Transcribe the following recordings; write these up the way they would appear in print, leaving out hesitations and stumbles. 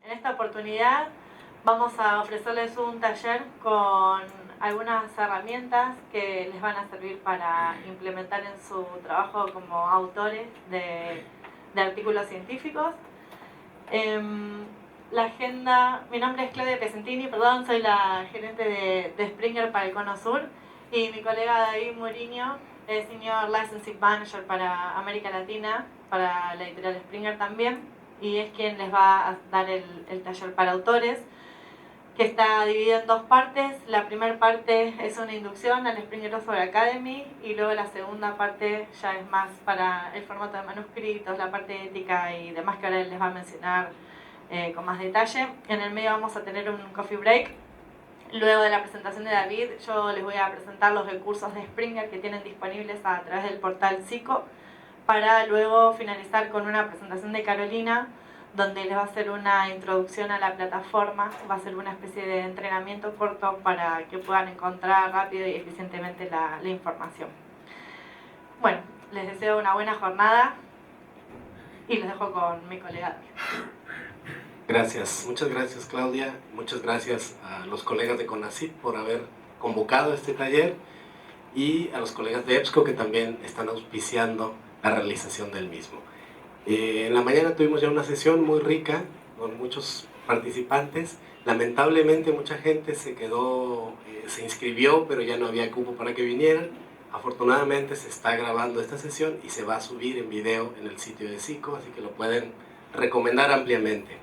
En esta oportunidad vamos a ofrecerles un taller con algunas herramientas que les van a servir para implementar en su trabajo como autores de artículos científicos. La agenda, mi nombre es Claudia Pesentini, soy la gerente de Springer para el Cono Sur, y mi colega David Mourinho es Senior Licensing Manager para América Latina, para la editorial Springer también, y es quien les va a dar el taller para autores, que está dividido en dos partes. La primera parte es una inducción al Springer Software Academy, y luego la segunda parte ya es más para el formato de manuscritos, la parte ética y demás que ahora les va a mencionar con más detalle. En el medio vamos a tener un coffee break. Luego de la presentación de David, yo les voy a presentar los recursos de Springer que tienen disponibles a través del portal SICO, para luego finalizar con una presentación de Carolina, donde les va a hacer una introducción a la plataforma. Va a ser una especie de entrenamiento corto para que puedan encontrar rápido y eficientemente la información. Bueno, les deseo una buena jornada y los dejo con mi colega. Gracias, muchas gracias Claudia, muchas gracias a los colegas de CONACYT por haber convocado este taller, y a los colegas de EBSCO que también están auspiciando la realización del mismo. En la mañana tuvimos ya una sesión muy rica con muchos participantes. Lamentablemente mucha gente se inscribió, pero ya no había cupo para que vinieran. Afortunadamente se está grabando esta sesión y se va a subir en video en el sitio de SICO, así que lo pueden recomendar ampliamente.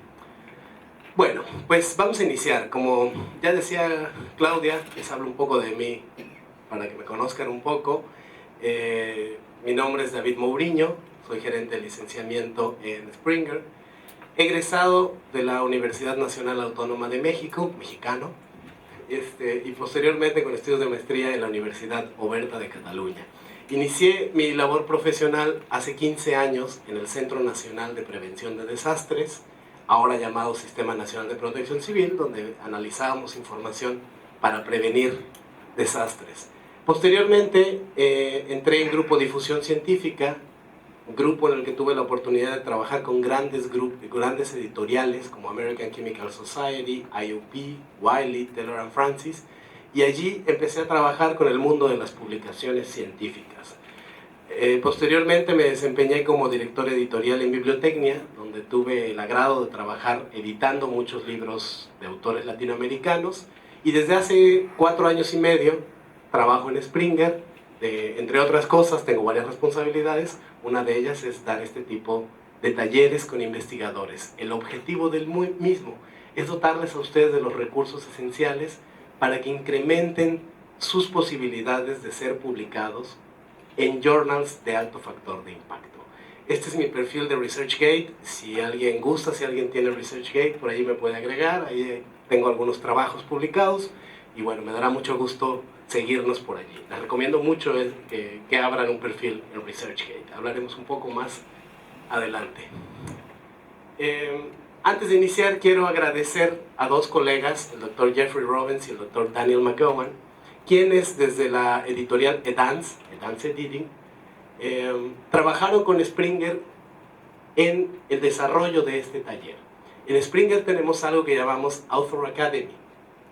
Bueno, pues vamos a iniciar. Como ya decía Claudia, les hablo un poco de mí para que me conozcan un poco. Mi nombre es David Mourinho, soy gerente de licenciamiento en Springer, egresado de la Universidad Nacional Autónoma de México, mexicano, y posteriormente con estudios de maestría en la Universidad Oberta de Cataluña. Inicié mi labor profesional hace 15 años en el Centro Nacional de Prevención de Desastres, ahora llamado Sistema Nacional de Protección Civil, donde analizábamos información para prevenir desastres. Posteriormente entré en Grupo Difusión Científica, grupo en el que tuve la oportunidad de trabajar con grandes editoriales como American Chemical Society, IUP, Wiley, Taylor & Francis, y allí empecé a trabajar con el mundo de las publicaciones científicas. Posteriormente me desempeñé como director editorial en Bibliotecnia, donde tuve el agrado de trabajar editando muchos libros de autores latinoamericanos, y desde hace 4 años y medio trabajo en Springer. Entre otras cosas, tengo varias responsabilidades. Una de ellas es dar este tipo de talleres con investigadores. El objetivo del mismo es dotarles a ustedes de los recursos esenciales para que incrementen sus posibilidades de ser publicados en journals de alto factor de impacto. Este es mi perfil de ResearchGate. Si alguien gusta, si alguien tiene ResearchGate, por ahí me puede agregar. Ahí tengo algunos trabajos publicados, y bueno, me dará mucho gusto seguirnos por allí. Les recomiendo mucho que abran un perfil en ResearchGate. Hablaremos un poco más adelante. Antes de iniciar, quiero agradecer a dos colegas, el Dr. Jeffrey Robbins y el Dr. Daniel McGowan, quienes desde la editorial Edance Editing, trabajaron con Springer en el desarrollo de este taller. En Springer tenemos algo que llamamos Author Academy,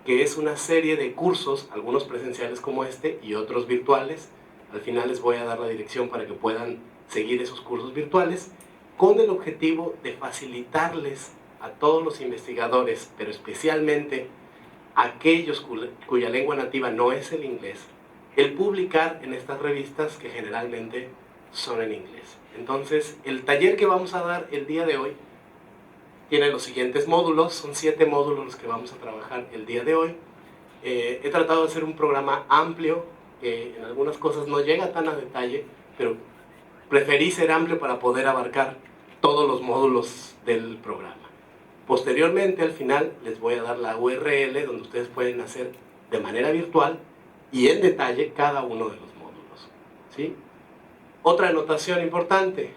que es una serie de cursos, algunos presenciales como este y otros virtuales. Al final les voy a dar la dirección para que puedan seguir esos cursos virtuales, con el objetivo de facilitarles a todos los investigadores, pero especialmente a aquellos cuya lengua nativa no es el inglés, el publicar en estas revistas que generalmente son en inglés. Entonces, el taller que vamos a dar el día de hoy tiene los siguientes módulos. Son 7 módulos los que vamos a trabajar el día de hoy. He tratado de hacer un programa amplio, que en algunas cosas no llega tan a detalle, pero preferí ser amplio para poder abarcar todos los módulos del programa. Posteriormente, al final, les voy a dar la URL donde ustedes pueden hacer de manera virtual y en detalle cada uno de los módulos, ¿sí? Otra anotación importante: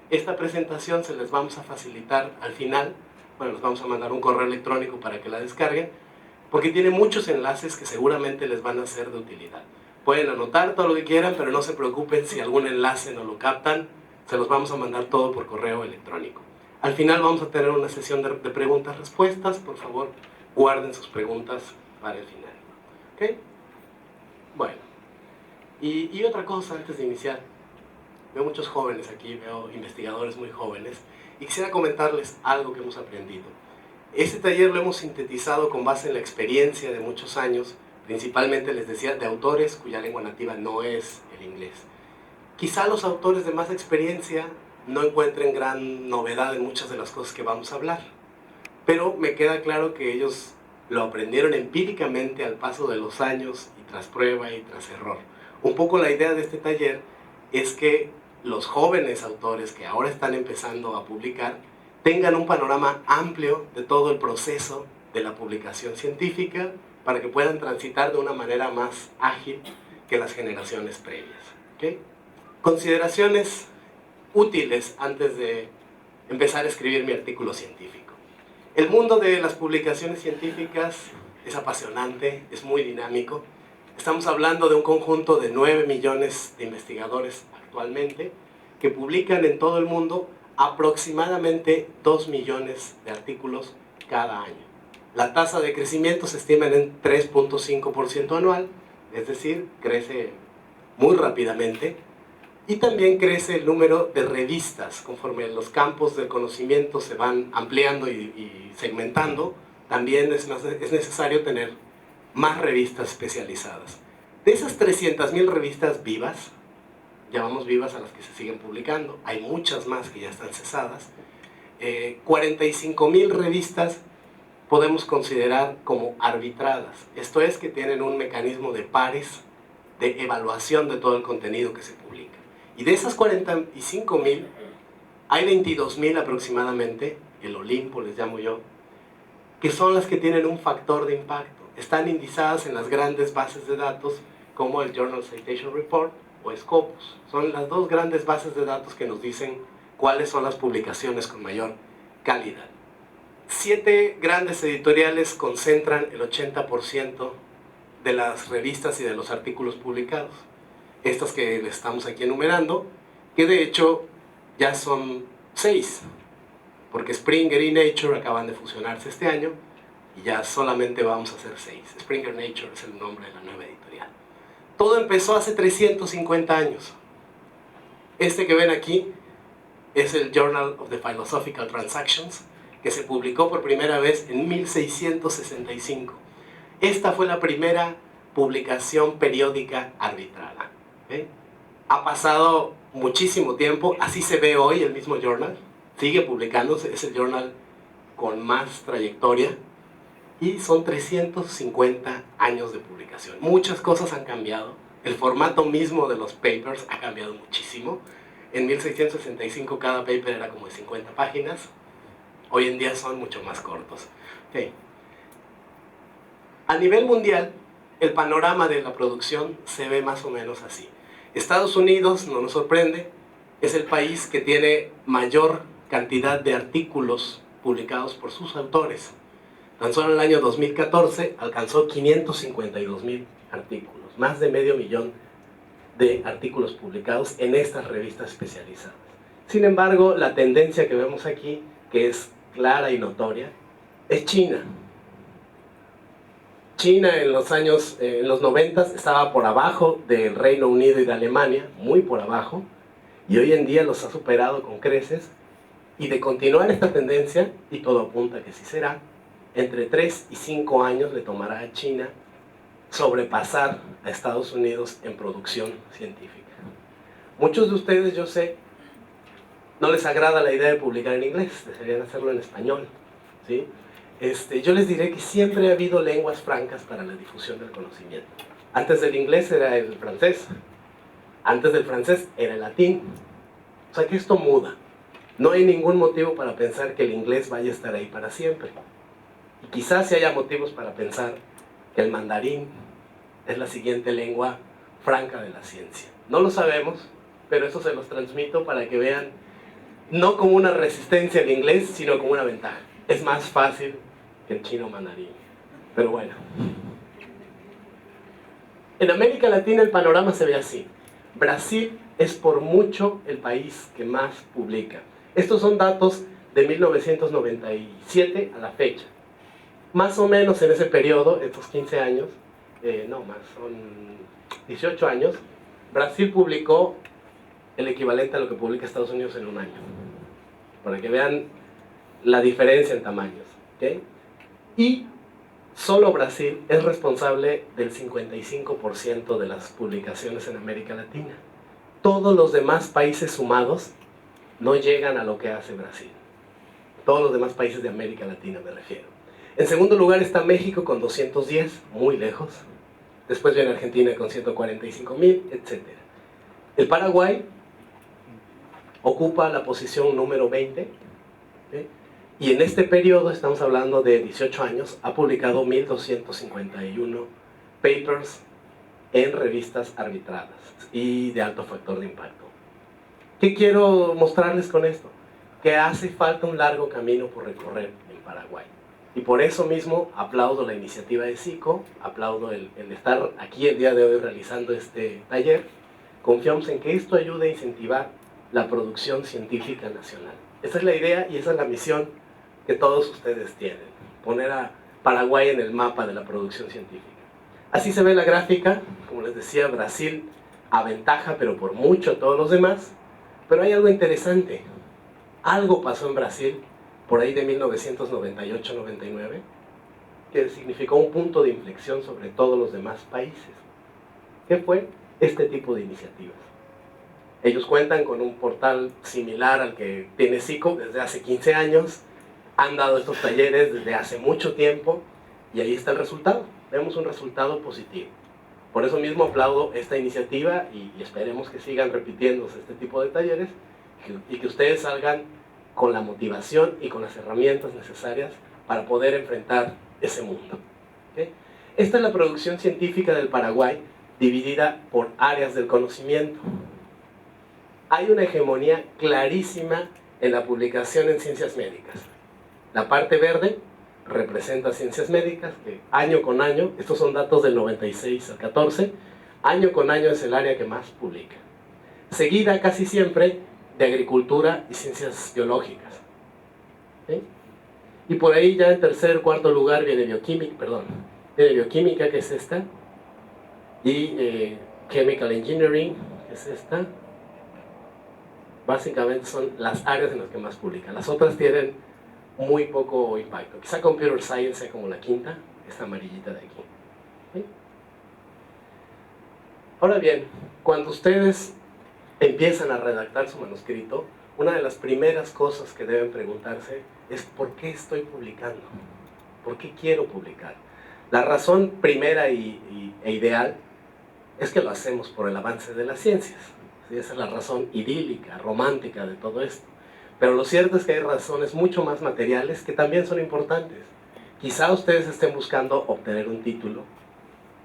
esta presentación se les vamos a facilitar al final. Bueno, les vamos a mandar un correo electrónico para que la descarguen, porque tiene muchos enlaces que seguramente les van a ser de utilidad. Pueden anotar todo lo que quieran, pero no se preocupen si algún enlace no lo captan, se los vamos a mandar todo por correo electrónico. Al final vamos a tener una sesión de preguntas-respuestas. Por favor, guarden sus preguntas para el final. ¿Ok? Bueno, y otra cosa antes de iniciar. Veo muchos jóvenes aquí, veo investigadores muy jóvenes, y quisiera comentarles algo que hemos aprendido. Este taller lo hemos sintetizado con base en la experiencia de muchos años, principalmente, les decía, de autores cuya lengua nativa no es el inglés. Quizá los autores de más experiencia no encuentren gran novedad en muchas de las cosas que vamos a hablar, pero me queda claro que ellos lo aprendieron empíricamente al paso de los años y tras prueba y tras error. Un poco la idea de este taller es que los jóvenes autores que ahora están empezando a publicar tengan un panorama amplio de todo el proceso de la publicación científica para que puedan transitar de una manera más ágil que las generaciones previas. ¿Okay? Consideraciones útiles antes de empezar a escribir mi artículo científico. El mundo de las publicaciones científicas es apasionante, es muy dinámico. Estamos hablando de un conjunto de 9 millones de investigadores actualmente que publican en todo el mundo aproximadamente 2 millones de artículos cada año. La tasa de crecimiento se estima en 3.5% anual, es decir, crece muy rápidamente. Y también crece el número de revistas, conforme los campos del conocimiento se van ampliando y segmentando, también es necesario tener más revistas especializadas. De esas 300.000 revistas vivas, llamamos vivas a las que se siguen publicando, hay muchas más que ya están cesadas, 45.000 revistas podemos considerar como arbitradas, esto es que tienen un mecanismo de pares de evaluación de todo el contenido que se publica. Y de esas 45.000, hay 22.000 aproximadamente, el Olimpo les llamo yo, que son las que tienen un factor de impacto. Están indizadas en las grandes bases de datos como el Journal Citation Report o Scopus. Son las dos grandes bases de datos que nos dicen cuáles son las publicaciones con mayor calidad. 7 grandes editoriales concentran el 80% de las revistas y de los artículos publicados. Estas que les estamos aquí enumerando, que de hecho ya son 6, porque Springer y Nature acaban de fusionarse este año y ya solamente vamos a hacer 6. Springer Nature es el nombre de la nueva editorial. Todo empezó hace 350 años. Este que ven aquí es el Journal of the Philosophical Transactions, que se publicó por primera vez en 1665. Esta fue la primera publicación periódica arbitrada. ¿Okay? Ha pasado muchísimo tiempo, así se ve hoy el mismo journal, sigue publicándose, es el journal con más trayectoria y son 350 años de publicación. Muchas cosas han cambiado, el formato mismo de los papers ha cambiado muchísimo. En 1665 cada paper era como de 50 páginas, hoy en día son mucho más cortos. Okay. A nivel mundial, el panorama de la producción se ve más o menos así. Estados Unidos, no nos sorprende, es el país que tiene mayor cantidad de artículos publicados por sus autores. Tan solo en el año 2014 alcanzó 552.000 artículos, más de medio millón de artículos publicados en estas revistas especializadas. Sin embargo, la tendencia que vemos aquí, que es clara y notoria, es China. China en los 90 estaba por abajo del Reino Unido y de Alemania, muy por abajo, y hoy en día los ha superado con creces, y de continuar esta tendencia, y todo apunta que sí será, entre 3 y 5 años le tomará a China sobrepasar a Estados Unidos en producción científica. Muchos de ustedes, yo sé, no les agrada la idea de publicar en inglés, desearían hacerlo en español, ¿sí? Yo les diré que siempre ha habido lenguas francas para la difusión del conocimiento. Antes del inglés era el francés, antes del francés era el latín. O sea que esto muda. No hay ningún motivo para pensar que el inglés vaya a estar ahí para siempre. Y quizás sí haya motivos para pensar que el mandarín es la siguiente lengua franca de la ciencia. No lo sabemos, pero eso se los transmito para que vean, no como una resistencia al inglés, sino como una ventaja. Es más fácil que el chino mandarín. Pero bueno. En América Latina el panorama se ve así. Brasil es por mucho el país que más publica. Estos son datos de 1997 a la fecha. Más o menos en ese periodo, estos 15 años, no más, son 18 años, Brasil publicó el equivalente a lo que publica Estados Unidos en un año, para que vean la diferencia en tamaños, ¿okay? Y solo Brasil es responsable del 55% de las publicaciones en América Latina. Todos los demás países sumados no llegan a lo que hace Brasil. Todos los demás países de América Latina me refiero. En segundo lugar está México con 210, muy lejos. Después viene Argentina con 145,000, etc. El Paraguay ocupa la posición número 20, ¿sí? Y en este periodo, estamos hablando de 18 años, ha publicado 1.251 papers en revistas arbitradas y de alto factor de impacto. ¿Qué quiero mostrarles con esto? Que hace falta un largo camino por recorrer en Paraguay. Y por eso mismo aplaudo la iniciativa de SICO, aplaudo el estar aquí el día de hoy realizando este taller. Confiamos en que esto ayude a incentivar la producción científica nacional. Esa es la idea y esa es la misión que todos ustedes tienen, poner a Paraguay en el mapa de la producción científica. Así se ve la gráfica, como les decía, Brasil aventaja, pero por mucho a todos los demás. Pero hay algo interesante, algo pasó en Brasil, por ahí de 1998-99, que significó un punto de inflexión sobre todos los demás países. ¿Qué fue? Este tipo de iniciativas. Ellos cuentan con un portal similar al que tiene SICO desde hace 15 años, han dado estos talleres desde hace mucho tiempo, y ahí está el resultado. Vemos un resultado positivo. Por eso mismo aplaudo esta iniciativa y esperemos que sigan repitiéndose este tipo de talleres y que ustedes salgan con la motivación y con las herramientas necesarias para poder enfrentar ese mundo. ¿Okay? Esta es la producción científica del Paraguay dividida por áreas del conocimiento. Hay una hegemonía clarísima en la publicación en ciencias médicas. La parte verde representa ciencias médicas, que año con año, estos son datos del 96 al 14, año con año es el área que más publica. Seguida casi siempre de agricultura y ciencias biológicas. ¿Sí? Y por ahí ya en tercer, cuarto lugar viene bioquímica, que es esta, y chemical engineering, que es esta. Básicamente son las áreas en las que más publican. Las otras tienen muy poco impacto. Quizá Computer Science sea como la quinta, esta amarillita de aquí. ¿Sí? Ahora bien, cuando ustedes empiezan a redactar su manuscrito, una de las primeras cosas que deben preguntarse es ¿por qué estoy publicando? ¿Por qué quiero publicar? La razón primera e ideal es que lo hacemos por el avance de las ciencias. ¿Sí? Esa es la razón idílica, romántica de todo esto. Pero lo cierto es que hay razones mucho más materiales que también son importantes. Quizá ustedes estén buscando obtener un título,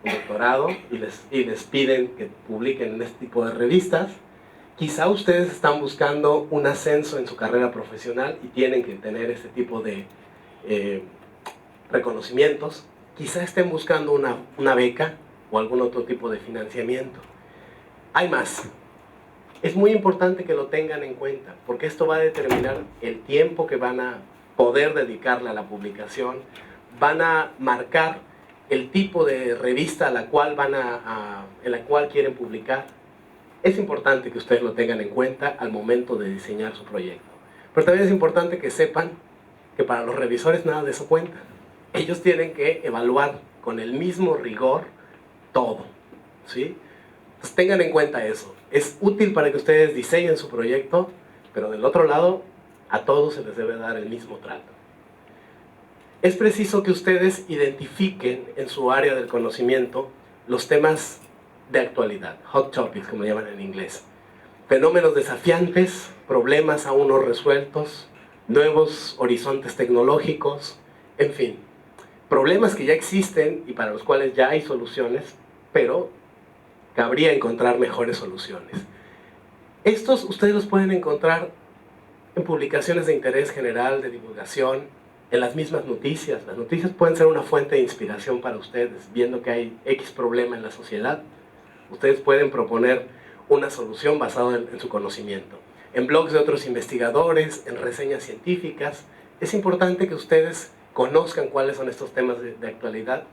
un doctorado, y les piden que publiquen en este tipo de revistas. Quizá ustedes están buscando un ascenso en su carrera profesional y tienen que tener este tipo de reconocimientos. Quizá estén buscando una beca o algún otro tipo de financiamiento. Hay más. Es muy importante que lo tengan en cuenta, porque esto va a determinar el tiempo que van a poder dedicarle a la publicación, van a marcar el tipo de revista a la cual en la cual quieren publicar. Es importante que ustedes lo tengan en cuenta al momento de diseñar su proyecto. Pero también es importante que sepan que para los revisores nada de eso cuenta. Ellos tienen que evaluar con el mismo rigor todo, ¿sí? Entonces tengan en cuenta eso. Es útil para que ustedes diseñen su proyecto, pero del otro lado, a todos se les debe dar el mismo trato. Es preciso que ustedes identifiquen en su área del conocimiento los temas de actualidad, hot topics, como llaman en inglés. Fenómenos desafiantes, problemas aún no resueltos, nuevos horizontes tecnológicos, en fin, problemas que ya existen y para los cuales ya hay soluciones, pero cabría encontrar mejores soluciones. Estos ustedes los pueden encontrar en publicaciones de interés general, de divulgación, en las mismas noticias. Las noticias pueden ser una fuente de inspiración para ustedes, viendo que hay X problema en la sociedad. Ustedes pueden proponer una solución basada en su conocimiento. en blogs de otros investigadores, en reseñas científicas. Es importante que ustedes conozcan cuáles son estos temas de actualidad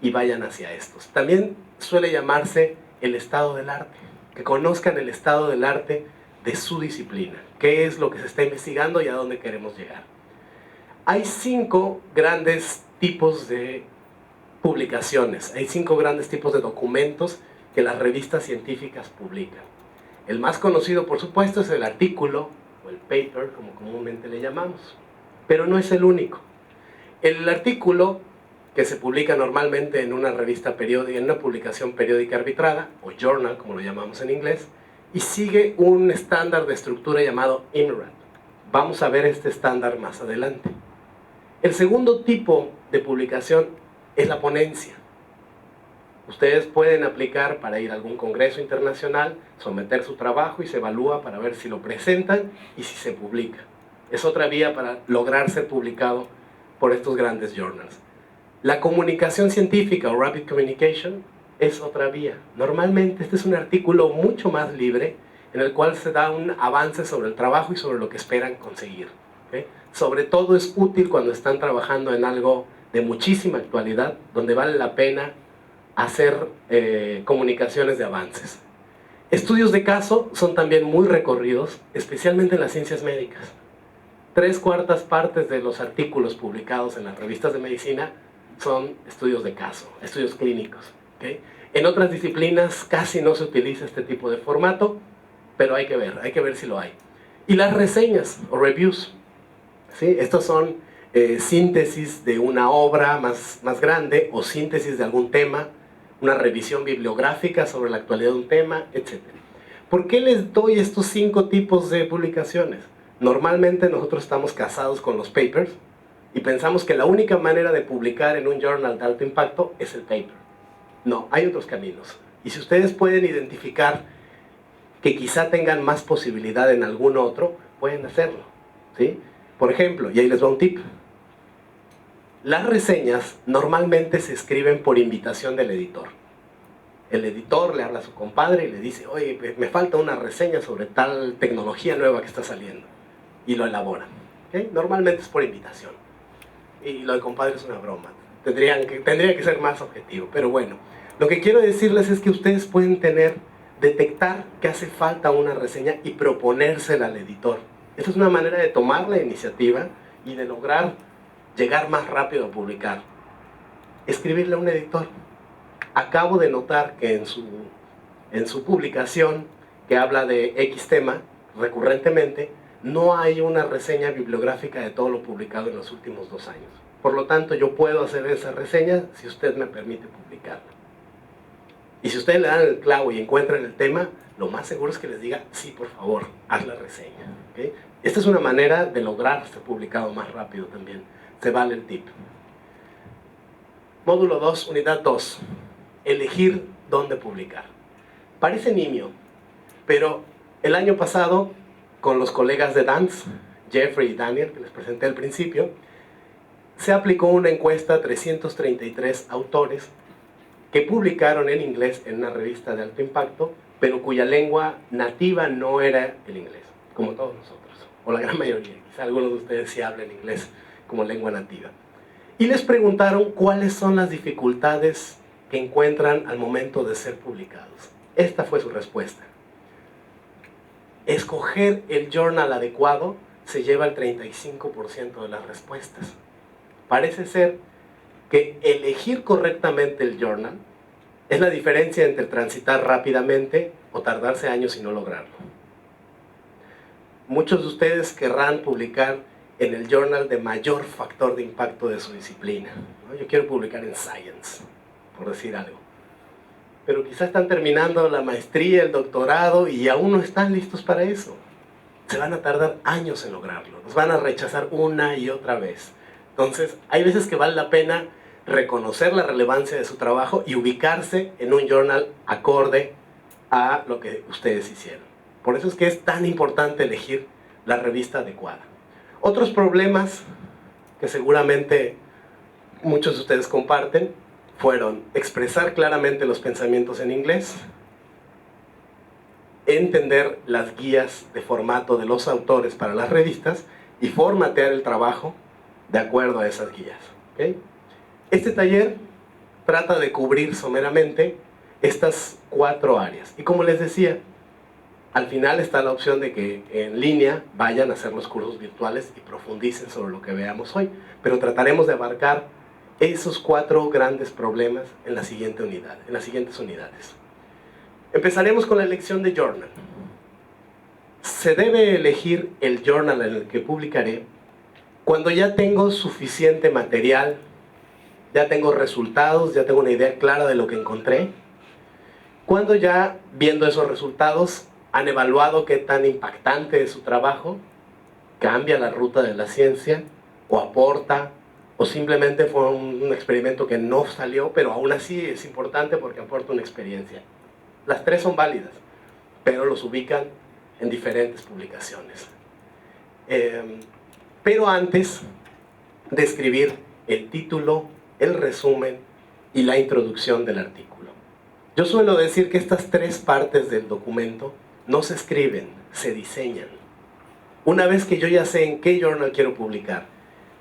y vayan hacia estos. También suele llamarse el estado del arte, que conozcan el estado del arte de su disciplina, qué es lo que se está investigando y a dónde queremos llegar. Hay 5 grandes tipos de publicaciones, hay 5 grandes tipos de documentos que las revistas científicas publican. El más conocido, por supuesto, es el artículo, o el paper, como comúnmente le llamamos, pero no es el único. El artículo, que se publica normalmente en una revista periódica, en una publicación periódica arbitrada, o journal, como lo llamamos en inglés, y sigue un estándar de estructura llamado INRAD. Vamos a ver este estándar más adelante. El segundo tipo de publicación es la ponencia. Ustedes pueden aplicar para ir a algún congreso internacional, someter su trabajo y se evalúa para ver si lo presentan y si se publica. Es otra vía para lograr ser publicado por estos grandes journals. La comunicación científica o rapid communication es otra vía. Normalmente este es un artículo mucho más libre en el cual se da un avance sobre el trabajo y sobre lo que esperan conseguir. ¿Okay? Sobre todo es útil cuando están trabajando en algo de muchísima actualidad, donde vale la pena hacer comunicaciones de avances. Estudios de caso son también muy recorridos, especialmente en las ciencias médicas. 3/4 partes de los artículos publicados en las revistas de medicina son estudios de caso, estudios clínicos. ¿Okay? En otras disciplinas casi no se utiliza este tipo de formato, pero hay que ver si lo hay. Y las reseñas o reviews, ¿sí? Estos son síntesis de una obra más grande o síntesis de algún tema, una revisión bibliográfica sobre la actualidad de un tema, etc. ¿Por qué les doy estos 5 tipos de publicaciones? Normalmente nosotros estamos casados con los papers y pensamos que la única manera de publicar en un journal de alto impacto es el paper. No, hay otros caminos. Y si ustedes pueden identificar que quizá tengan más posibilidad en algún otro, pueden hacerlo, ¿sí? Por ejemplo, y ahí les va un tip. Las reseñas normalmente se escriben por invitación del editor. El editor le habla a su compadre y le dice, oye, me falta una reseña sobre tal tecnología nueva que está saliendo. Y lo elaboran. ¿Okay? Normalmente es por invitación. Y lo de compadre es una broma. Tendría que ser más objetivo. Pero bueno, lo que quiero decirles es que ustedes pueden detectar que hace falta una reseña y proponérsela al editor. Esta es una manera de tomar la iniciativa y de lograr llegar más rápido a publicar. Escribirle a un editor. Acabo de notar que en su publicación que habla de X tema, recurrentemente, no hay una reseña bibliográfica de todo lo publicado en los últimos 2 años. Por lo tanto, yo puedo hacer esa reseña si usted me permite publicarla. Y si ustedes le dan el clavo y encuentran el tema, lo más seguro es que les diga, sí, por favor, haz la reseña. ¿Okay? Esta es una manera de lograr ser publicado más rápido también. Se vale el tip. Módulo 2, unidad 2. Elegir dónde publicar. Parece nimio, pero el año pasado, con los colegas de Dance, Jeffrey y Daniel, que les presenté al principio, se aplicó una encuesta a 333 autores que publicaron en inglés en una revista de alto impacto, pero cuya lengua nativa no era el inglés, como todos nosotros, o la gran mayoría. Quizá algunos de ustedes sí hablan inglés como lengua nativa. Y les preguntaron cuáles son las dificultades que encuentran al momento de ser publicados. Esta fue su respuesta. Escoger el journal adecuado se lleva el 35% de las respuestas. Parece ser que elegir correctamente el journal es la diferencia entre transitar rápidamente o tardarse años y no lograrlo. Muchos de ustedes querrán publicar en el journal de mayor factor de impacto de su disciplina, ¿no? Yo quiero publicar en Science, por decir algo. Pero quizás están terminando la maestría, el doctorado y aún no están listos para eso. Se van a tardar años en lograrlo, los van a rechazar una y otra vez. Entonces, hay veces que vale la pena reconocer la relevancia de su trabajo y ubicarse en un journal acorde a lo que ustedes hicieron. Por eso es que es tan importante elegir la revista adecuada. Otros problemas que seguramente muchos de ustedes comparten fueron expresar claramente los pensamientos en inglés, entender las guías de formato de los autores para las revistas y formatear el trabajo de acuerdo a esas guías. ¿Okay? Este taller trata de cubrir someramente estas 4 áreas. Y como les decía, al final está la opción de que en línea vayan a hacer los cursos virtuales y profundicen sobre lo que veamos hoy. Pero trataremos de abarcar esos 4 grandes problemas en la siguiente unidad, en las siguientes unidades. Empezaremos con la elección de journal. Se debe elegir el journal en el que publicaré cuando ya tengo suficiente material, ya tengo resultados, ya tengo una idea clara de lo que encontré. Cuando ya, viendo esos resultados, han evaluado qué tan impactante es su trabajo, cambia la ruta de la ciencia, o aporta, o simplemente fue un experimento que no salió, pero aún así es importante porque aporta una experiencia. Las 3 son válidas, pero los ubican en diferentes publicaciones. Pero antes de escribir el título, el resumen y la introducción del artículo, yo suelo decir que estas 3 partes del documento no se escriben, se diseñan. Una vez que yo ya sé en qué journal quiero publicar,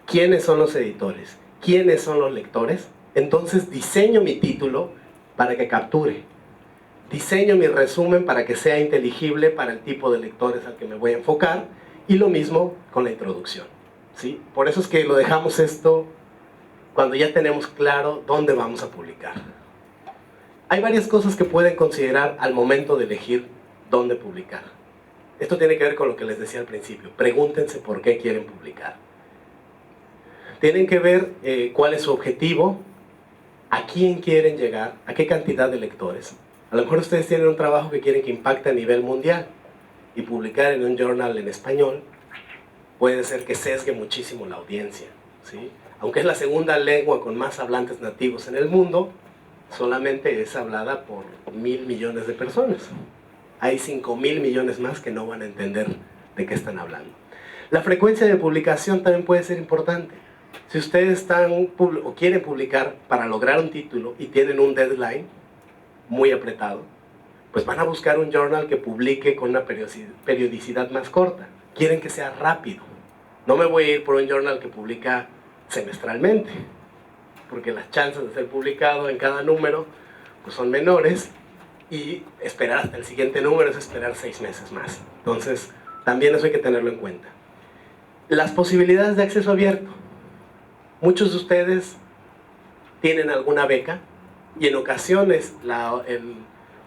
quiénes son los editores, quiénes son los lectores, entonces diseño mi título para que capture. Diseño mi resumen para que sea inteligible para el tipo de lectores al que me voy a enfocar, y lo mismo con la introducción, ¿sí? Por eso es que lo dejamos esto cuando ya tenemos claro dónde vamos a publicar. Hay varias cosas que pueden considerar al momento de elegir dónde publicar. Esto tiene que ver con lo que les decía al principio. Pregúntense por qué quieren publicar. Tienen que ver cuál es su objetivo, a quién quieren llegar, a qué cantidad de lectores. A lo mejor ustedes tienen un trabajo que quieren que impacte a nivel mundial, y publicar en un journal en español puede ser que sesgue muchísimo la audiencia, ¿sí? Aunque es la segunda lengua con más hablantes nativos en el mundo, solamente es hablada por 1.000 millones de personas. Hay 5.000 millones más que no van a entender de qué están hablando. La frecuencia de publicación también puede ser importante. Si ustedes están o quieren publicar para lograr un título y tienen un deadline muy apretado, pues van a buscar un journal que publique con una periodicidad más corta. Quieren que sea rápido. No me voy a ir por un journal que publica semestralmente, porque las chances de ser publicado en cada número pues son menores, y esperar hasta el siguiente número es esperar 6 meses más. Entonces, también eso hay que tenerlo en cuenta. Las posibilidades de acceso abierto. Muchos de ustedes tienen alguna beca, y en ocasiones el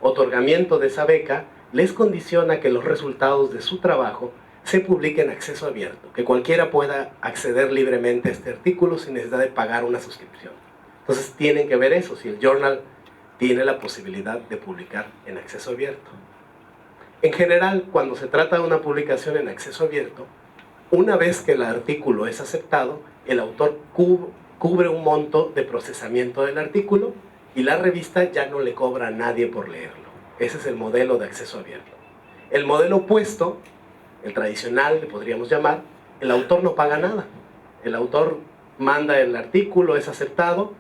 otorgamiento de esa beca les condiciona que los resultados de su trabajo se publiquen en acceso abierto, que cualquiera pueda acceder libremente a este artículo sin necesidad de pagar una suscripción. Entonces tienen que ver eso, si el journal tiene la posibilidad de publicar en acceso abierto. En general, cuando se trata de una publicación en acceso abierto, una vez que el artículo es aceptado, el autor cubre un monto de procesamiento del artículo, y la revista ya no le cobra a nadie por leerlo. Ese es el modelo de acceso abierto. El modelo opuesto, el tradicional, le podríamos llamar, el autor no paga nada. El autor manda el artículo, es aceptado,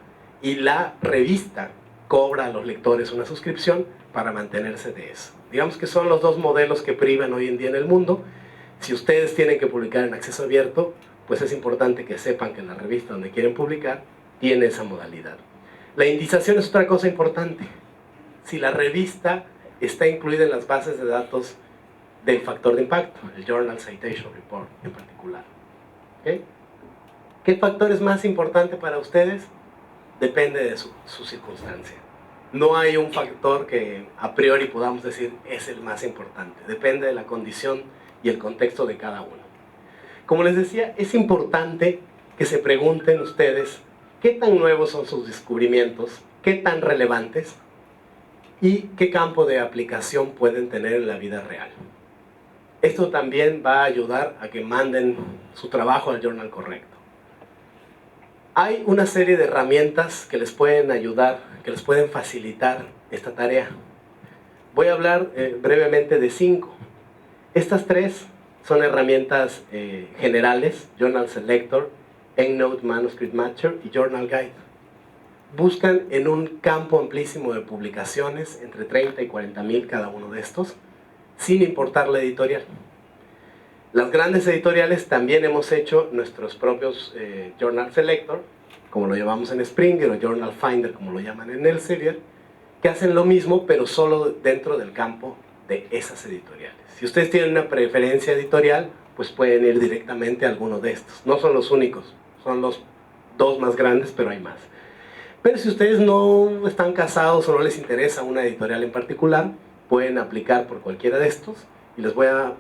y la revista cobra a los lectores una suscripción para mantenerse de eso. Digamos que son los 2 modelos que privan hoy en día en el mundo. Si ustedes tienen que publicar en acceso abierto, pues es importante que sepan que la revista donde quieren publicar tiene esa modalidad. La indización es otra cosa importante. Si la revista está incluida en las bases de datos del factor de impacto, el Journal Citation Report en particular. ¿Okay? ¿Qué factor es más importante para ustedes? Depende de su circunstancia. No hay un factor que a priori podamos decir es el más importante. Depende de la condición y el contexto de cada uno. Como les decía, es importante que se pregunten ustedes qué tan nuevos son sus descubrimientos, qué tan relevantes y qué campo de aplicación pueden tener en la vida real. Esto también va a ayudar a que manden su trabajo al journal correcto. Hay una serie de herramientas que les pueden ayudar, que les pueden facilitar esta tarea. Voy a hablar brevemente de 5. Estas 3 son herramientas generales: Journal Selector, EndNote Manuscript Matcher y Journal Guide. Buscan en un campo amplísimo de publicaciones, entre 30 y 40.000 cada uno de estos, sin importar la editorial. Las grandes editoriales también hemos hecho nuestros propios Journal Selector, como lo llamamos en Springer, o Journal Finder, como lo llaman en Elsevier, que hacen lo mismo, pero solo dentro del campo de esas editoriales. Si ustedes tienen una preferencia editorial, pues pueden ir directamente a alguno de estos. No son los únicos, son los dos más grandes, pero hay más. Pero si ustedes no están casados o no les interesa una editorial en particular, pueden aplicar por cualquiera de estos y les voy a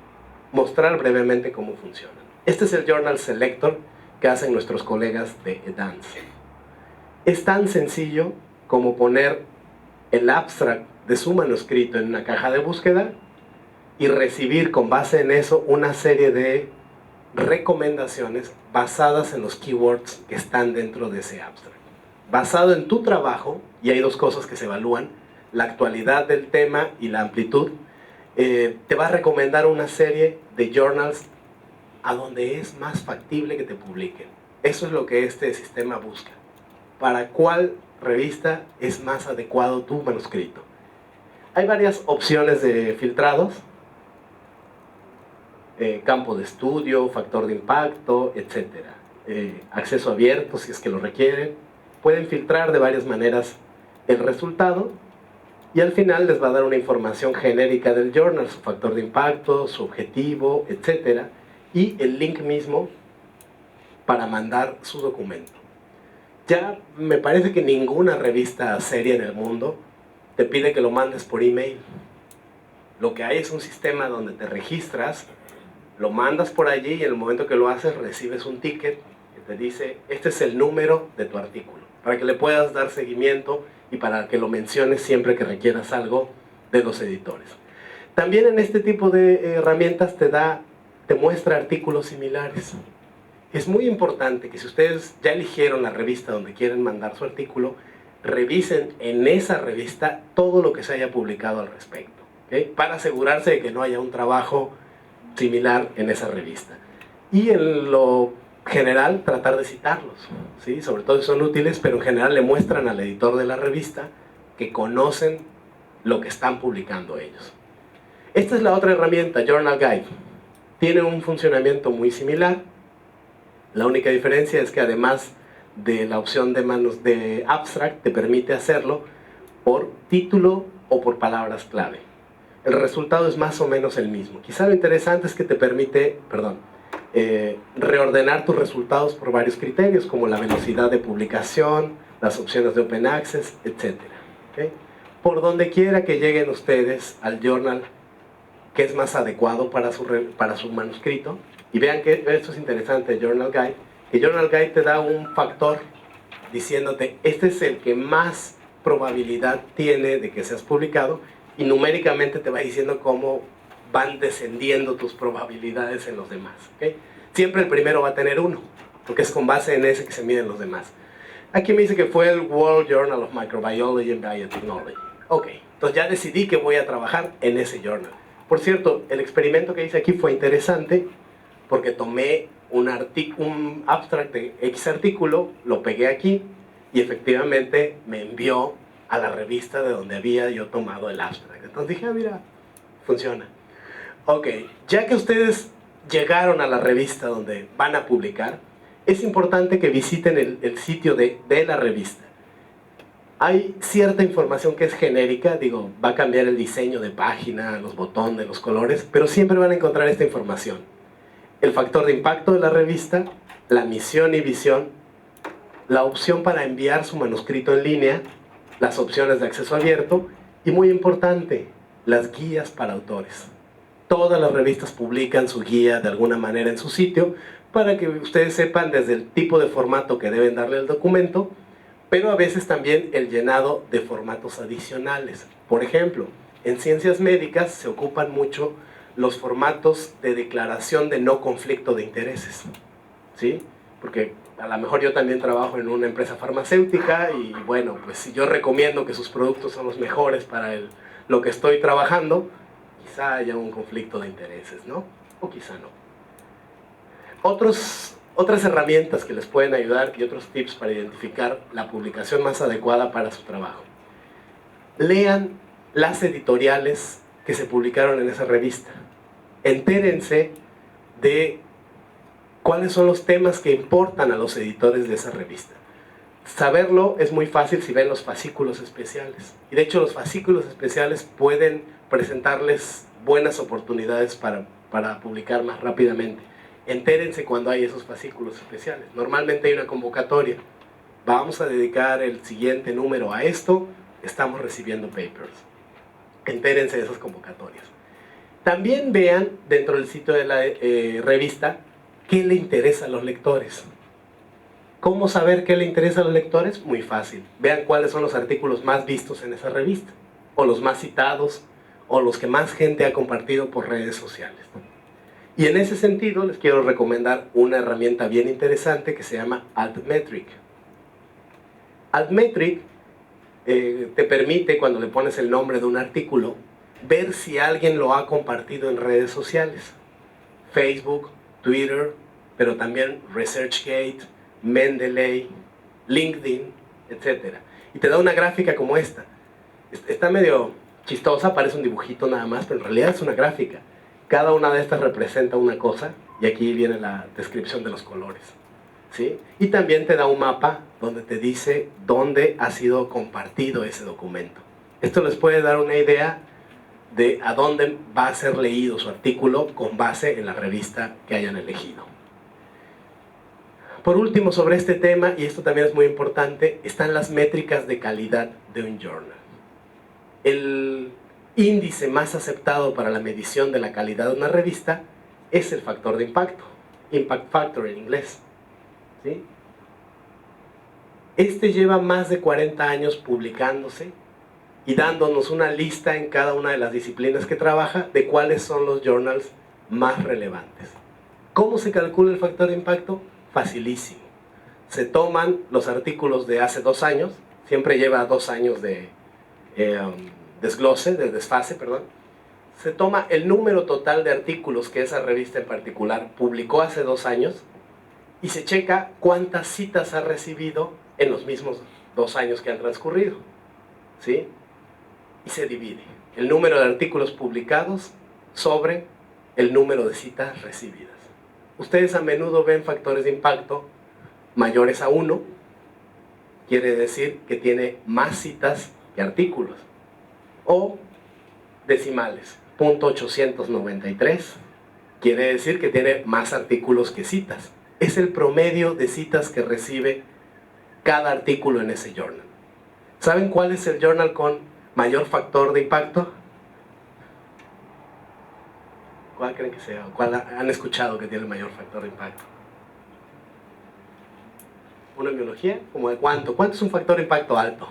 mostrar brevemente cómo funcionan. Este es el Journal Selector que hacen nuestros colegas de Edance. Es tan sencillo como poner el abstract de su manuscrito en una caja de búsqueda y recibir con base en eso una serie de recomendaciones basadas en los keywords que están dentro de ese abstract. Basado en tu trabajo, y hay dos cosas que se evalúan, la actualidad del tema y la amplitud, te va a recomendar una serie de journals a donde es más factible que te publiquen. Eso es lo que este sistema busca. ¿Para cuál revista es más adecuado tu manuscrito? Hay varias opciones de filtrados. Campo de estudio, factor de impacto, etc. Acceso abierto si es que lo requieren. Pueden filtrar de varias maneras el resultado y al final les va a dar una información genérica del journal, su factor de impacto, su objetivo, etc. Y el link mismo para mandar su documento. Ya me parece que ninguna revista seria en el mundo te pide que lo mandes por email. Lo que hay es un sistema donde te registras, lo mandas por allí y en el momento que lo haces recibes un ticket que te dice este es el número de tu artículo, para que le puedas dar seguimiento y para que lo menciones siempre que requieras algo de los editores. También en este tipo de herramientas te muestra artículos similares. Es muy importante que si ustedes ya eligieron la revista donde quieren mandar su artículo, revisen en esa revista todo lo que se haya publicado al respecto, ¿okay? Para asegurarse de que no haya un trabajo similar en esa revista. Y en lo general, tratar de citarlos, ¿sí? Sobre todo si son útiles, pero en general le muestran al editor de la revista que conocen lo que están publicando ellos. Esta es la otra herramienta, Journal Guide. Tiene un funcionamiento muy similar. La única diferencia es que además de la opción de abstract, te permite hacerlo por título o por palabras clave. El resultado es más o menos el mismo. Quizá lo interesante es que te permite, reordenar tus resultados por varios criterios, como la velocidad de publicación, las opciones de Open Access, etc. ¿Okay? Por donde quiera que lleguen ustedes al journal que es más adecuado para su manuscrito, y vean que esto es interesante, Journal Guide, que Journal Guide te da un factor diciéndote, este es el que más probabilidad tiene de que seas publicado, y numéricamente te va diciendo cómo van descendiendo tus probabilidades en los demás. ¿Okay? Siempre el primero va a tener 1, porque es con base en ese que se miden los demás. Aquí me dice que fue el World Journal of Microbiology and Biotechnology. Ok, entonces ya decidí que voy a trabajar en ese journal. Por cierto, el experimento que hice aquí fue interesante, porque tomé un abstract de X artículo, lo pegué aquí, y efectivamente me envió a la revista de donde había yo tomado el abstract. Entonces dije, mira, funciona. Ok, ya que ustedes llegaron a la revista donde van a publicar, es importante que visiten el sitio de la revista. Hay cierta información que es genérica, digo, va a cambiar el diseño de página, los botones, los colores, pero siempre van a encontrar esta información. El factor de impacto de la revista, la misión y visión, la opción para enviar su manuscrito en línea, las opciones de acceso abierto y, muy importante, las guías para autores. Todas las revistas publican su guía de alguna manera en su sitio para que ustedes sepan desde el tipo de formato que deben darle al documento, pero a veces también el llenado de formatos adicionales. Por ejemplo, en ciencias médicas se ocupan mucho los formatos de declaración de no conflicto de intereses, ¿sí? Porque a lo mejor yo también trabajo en una empresa farmacéutica y bueno, pues si yo recomiendo que sus productos son los mejores para lo que estoy trabajando, quizá haya un conflicto de intereses, ¿no? O quizá no. Otras herramientas que les pueden ayudar y otros tips para identificar la publicación más adecuada para su trabajo. Lean las editoriales que se publicaron en esa revista. Entérense de cuáles son los temas que importan a los editores de esa revista. Saberlo es muy fácil si ven los fascículos especiales. Y de hecho los fascículos especiales pueden presentarles buenas oportunidades para publicar más rápidamente. Entérense cuando hay esos fascículos especiales. Normalmente hay una convocatoria. Vamos a dedicar el siguiente número a esto. Estamos recibiendo papers. Entérense de esas convocatorias. También vean dentro del sitio de la revista qué le interesa a los lectores. ¿Cómo saber qué le interesa a los lectores? Muy fácil. Vean cuáles son los artículos más vistos en esa revista, o los más citados, o los que más gente ha compartido por redes sociales. Y en ese sentido les quiero recomendar una herramienta bien interesante que se llama Altmetric. Altmetric te permite, cuando le pones el nombre de un artículo, ver si alguien lo ha compartido en redes sociales. Facebook, Twitter, pero también ResearchGate, Mendeley, LinkedIn, etc. Y te da una gráfica como esta. Está medio chistosa, parece un dibujito nada más, pero en realidad es una gráfica. Cada una de estas representa una cosa, y aquí viene la descripción de los colores, ¿sí? Y también te da un mapa donde te dice dónde ha sido compartido ese documento. Esto les puede dar una idea de a dónde va a ser leído su artículo con base en la revista que hayan elegido. Por último, sobre este tema, y esto también es muy importante, están las métricas de calidad de un journal. El índice más aceptado para la medición de la calidad de una revista es el factor de impacto, impact factor en inglés, ¿sí? Este lleva más de 40 años publicándose y dándonos una lista en cada una de las disciplinas que trabaja de cuáles son los journals más relevantes. ¿Cómo se calcula el factor de impacto? Facilísimo. Se toman los artículos de hace 2 años, siempre lleva 2 años de desfase, perdón. Se toma el número total de artículos que esa revista en particular publicó hace 2 años y se checa cuántas citas ha recibido en los mismos 2 años que han transcurrido, ¿sí? Y se divide el número de artículos publicados sobre el número de citas recibidas. Ustedes a menudo ven factores de impacto mayores a 1, quiere decir que tiene más citas que artículos, o decimales, 0.893, quiere decir que tiene más artículos que citas. Es el promedio de citas que recibe cada artículo en ese journal. ¿Saben cuál es el journal con mayor factor de impacto? ¿Cuál creen que sea? ¿Cuál han escuchado que tiene el mayor factor de impacto? ¿Una en biología? ¿Cómo de cuánto? ¿Cuánto es un factor de impacto alto?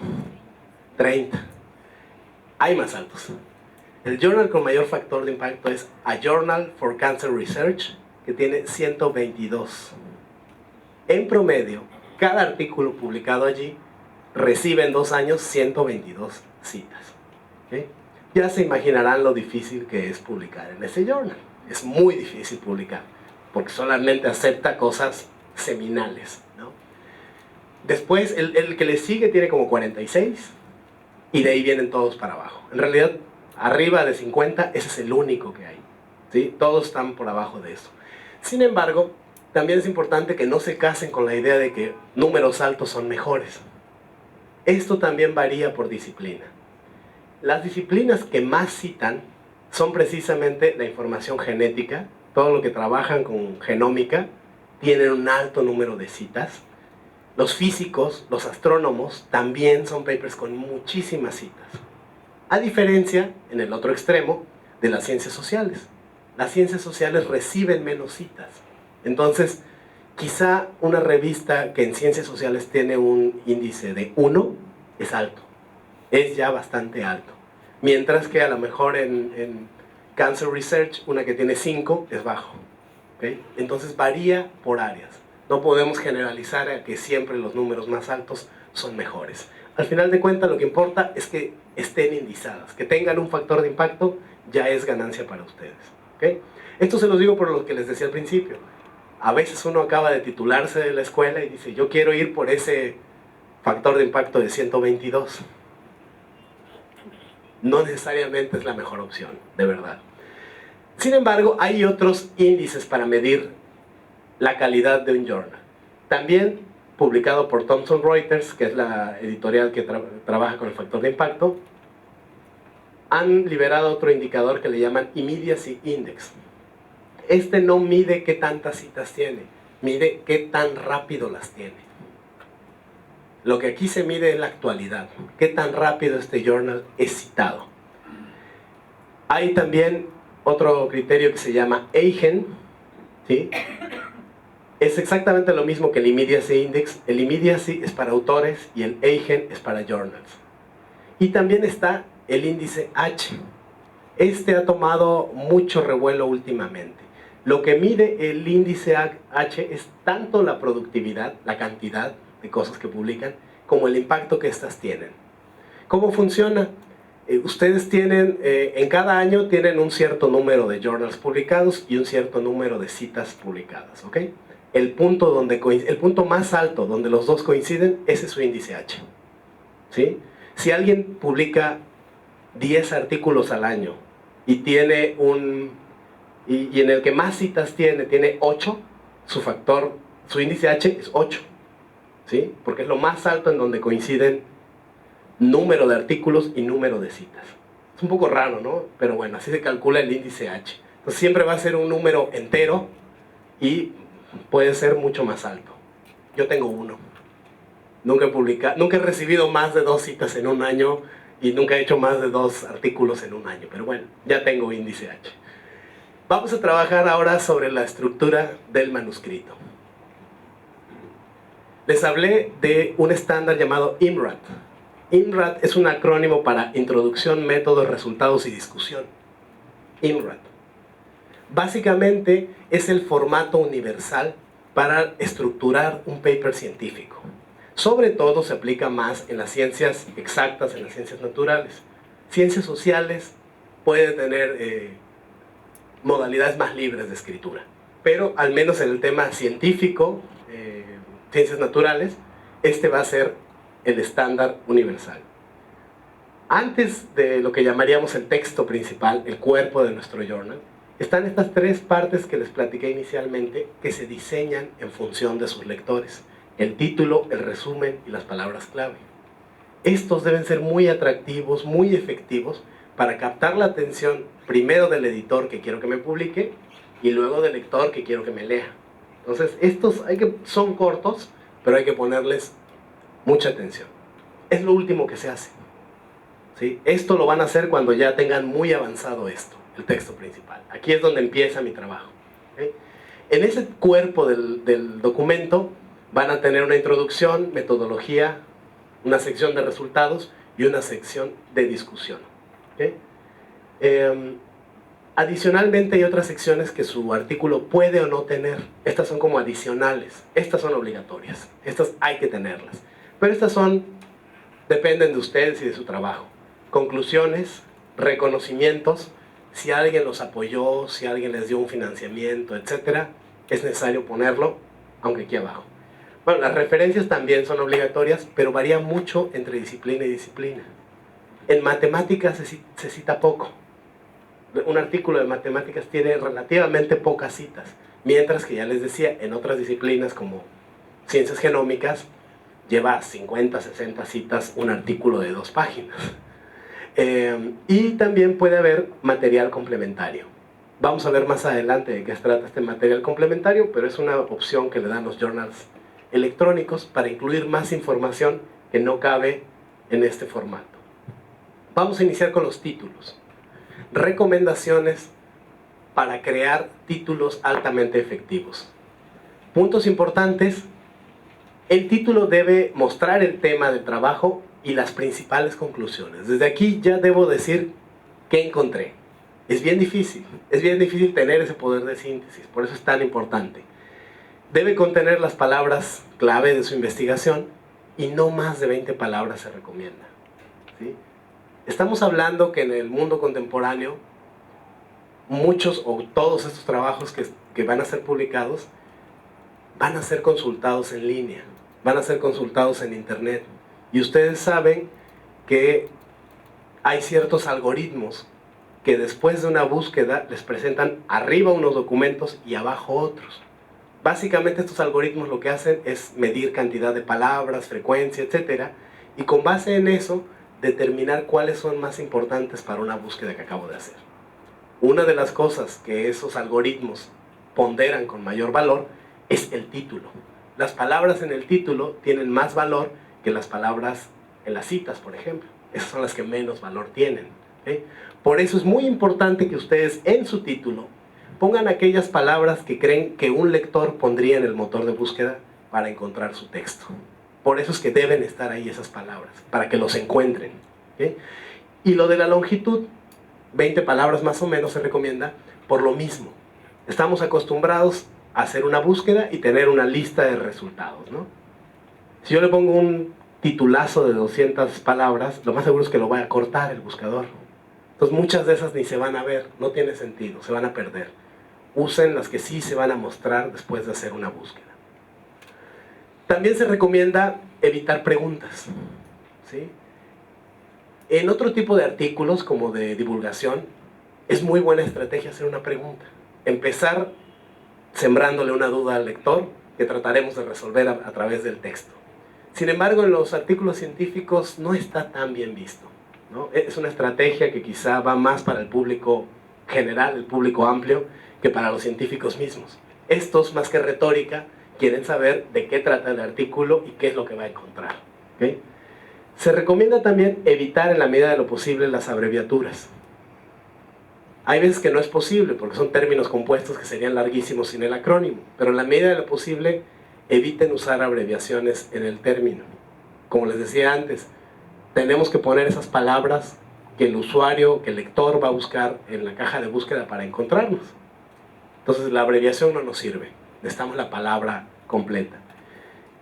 30. Hay más altos. El journal con mayor factor de impacto es A Journal for Cancer Research, que tiene 122. En promedio, cada artículo publicado allí recibe en 2 años 122 citas. ¿Okay? Ya se imaginarán lo difícil que es publicar en ese journal. Es muy difícil publicar, porque solamente acepta cosas seminales, ¿no? Después, el que le sigue tiene como 46, y de ahí vienen todos para abajo. En realidad, arriba de 50, ese es el único que hay, ¿sí? Todos están por abajo de eso. Sin embargo, también es importante que no se casen con la idea de que números altos son mejores. Esto también varía por disciplina. Las disciplinas que más citan son precisamente la información genética. Todo lo que trabajan con genómica tienen un alto número de citas. Los físicos, los astrónomos, también son papers con muchísimas citas. A diferencia, en el otro extremo, de las ciencias sociales. Las ciencias sociales reciben menos citas. Entonces, quizá una revista que en ciencias sociales tiene un índice de 1 es alto. Es ya bastante alto. Mientras que a lo mejor en Cancer Research, una que tiene 5 es bajo. ¿Okay? Entonces varía por áreas. No podemos generalizar a que siempre los números más altos son mejores. Al final de cuentas, lo que importa es que estén indizadas, que tengan un factor de impacto, ya es ganancia para ustedes. ¿Okay? Esto se los digo por lo que les decía al principio. A veces uno acaba de titularse de la escuela y dice, yo quiero ir por ese factor de impacto de 122. no necesariamente es la mejor opción, de verdad. Sin embargo, hay otros índices para medir la calidad de un journal. También publicado por Thomson Reuters, que es la editorial que trabaja con el factor de impacto, han liberado otro indicador que le llaman Immediacy Index. Este no mide qué tantas citas tiene, mide qué tan rápido las tiene. Lo que aquí se mide es la actualidad, qué tan rápido este journal es citado. Hay también otro criterio que se llama Eigen, ¿sí? Es exactamente lo mismo que el Immediacy Index. El Immediacy es para autores y el Eigen es para journals. Y también está el índice H. Este ha tomado mucho revuelo últimamente. Lo que mide el índice H es tanto la productividad, la cantidad de cosas que publican, como el impacto que estas tienen. ¿Cómo funciona? Ustedes tienen, en cada año tienen un cierto número de journals publicados y un cierto número de citas publicadas, ¿ok? El punto más alto donde los dos coinciden, ese es su índice H, ¿sí? Si alguien publica 10 artículos al año y tiene y en el que más citas tiene 8, su índice H es 8, ¿sí? Porque es lo más alto en donde coinciden número de artículos y número de citas. Es un poco raro, ¿no? Pero bueno, así se calcula el índice H. Entonces siempre va a ser un número entero y puede ser mucho más alto. Yo tengo 1. Nunca he recibido más de 2 citas en un año y nunca he hecho más de 2 artículos en un año. Pero bueno, ya tengo índice H. Vamos a trabajar ahora sobre la estructura del manuscrito. Les hablé de un estándar llamado IMRAT. IMRAT es un acrónimo para Introducción, Métodos, Resultados y Discusión. IMRAT. Básicamente es el formato universal para estructurar un paper científico. Sobre todo se aplica más en las ciencias exactas, en las ciencias naturales. Ciencias sociales puede tener modalidades más libres de escritura. Pero al menos en el tema científico, ciencias naturales, este va a ser el estándar universal. Antes de lo que llamaríamos el texto principal, el cuerpo de nuestro journal, están estas 3 partes que les platiqué inicialmente que se diseñan en función de sus lectores: el título, el resumen y las palabras clave. Estos deben ser muy atractivos, muy efectivos para captar la atención primero del editor que quiero que me publique y luego del lector que quiero que me lea. Entonces estos son cortos, pero hay que ponerles mucha atención. Es lo último que se hace, ¿sí? Esto lo van a hacer cuando ya tengan muy avanzado esto, el texto principal. Aquí es donde empieza mi trabajo, ¿okay? En ese cuerpo del documento van a tener una introducción, metodología, una sección de resultados y una sección de discusión, ¿okay? Adicionalmente hay otras secciones que su artículo puede o no tener. Estas son como adicionales, estas son obligatorias, estas hay que tenerlas. Pero estas dependen de ustedes y de su trabajo. Conclusiones, reconocimientos, si alguien los apoyó, si alguien les dio un financiamiento, etc., es necesario ponerlo, aunque aquí abajo. Bueno, las referencias también son obligatorias, pero varía mucho entre disciplina y disciplina. En matemáticas se cita poco. Un artículo de matemáticas tiene relativamente pocas citas, mientras que ya les decía, en otras disciplinas como ciencias genómicas, lleva 50, 60 citas un artículo de 2 páginas. Y también puede haber material complementario. Vamos a ver más adelante de qué se trata este material complementario, pero es una opción que le dan los journals electrónicos para incluir más información que no cabe en este formato. Vamos a iniciar con los títulos. Recomendaciones para crear títulos altamente efectivos. Puntos importantes: el título debe mostrar el tema del trabajo y las principales conclusiones. Desde aquí ya debo decir qué encontré. Es bien difícil tener ese poder de síntesis, por eso es tan importante. Debe contener las palabras clave de su investigación y no más de 20 palabras se recomienda, ¿sí? Estamos hablando que en el mundo contemporáneo muchos o todos estos trabajos que van a ser publicados van a ser consultados en línea, van a ser consultados en internet. Y ustedes saben que hay ciertos algoritmos que después de una búsqueda les presentan arriba unos documentos y abajo otros. Básicamente estos algoritmos lo que hacen es medir cantidad de palabras, frecuencia, etc. Y con base en eso, determinar cuáles son más importantes para una búsqueda que acabo de hacer. Una de las cosas que esos algoritmos ponderan con mayor valor es el título. Las palabras en el título tienen más valor que las palabras en las citas, por ejemplo. Esas son las que menos valor tienen. ¿Okay? Por eso es muy importante que ustedes en su título pongan aquellas palabras que creen que un lector pondría en el motor de búsqueda para encontrar su texto. Por eso es que deben estar ahí esas palabras, para que los encuentren. ¿Okay? Y lo de la longitud, 20 palabras más o menos se recomienda por lo mismo. Estamos acostumbrados a hacer una búsqueda y tener una lista de resultados, ¿no? Si yo le pongo un titulazo de 200 palabras, lo más seguro es que lo vaya a cortar el buscador. Entonces muchas de esas ni se van a ver, no tiene sentido, se van a perder. Usen las que sí se van a mostrar después de hacer una búsqueda. También se recomienda evitar preguntas, ¿sí? En otro tipo de artículos, como de divulgación, es muy buena estrategia hacer una pregunta. Empezar sembrándole una duda al lector que trataremos de resolver a través del texto. Sin embargo, en los artículos científicos no está tan bien visto, ¿no? Es una estrategia que quizá va más para el público general, el público amplio, que para los científicos mismos. Estos, más que retórica, quieren saber de qué trata el artículo y qué es lo que va a encontrar. ¿Okay? Se recomienda también evitar en la medida de lo posible las abreviaturas. Hay veces que no es posible porque son términos compuestos que serían larguísimos sin el acrónimo, pero en la medida de lo posible eviten usar abreviaciones en el término. Como les decía antes, tenemos que poner esas palabras que el usuario, que el lector va a buscar en la caja de búsqueda para encontrarnos. Entonces la abreviación no nos sirve, necesitamos la palabra completa.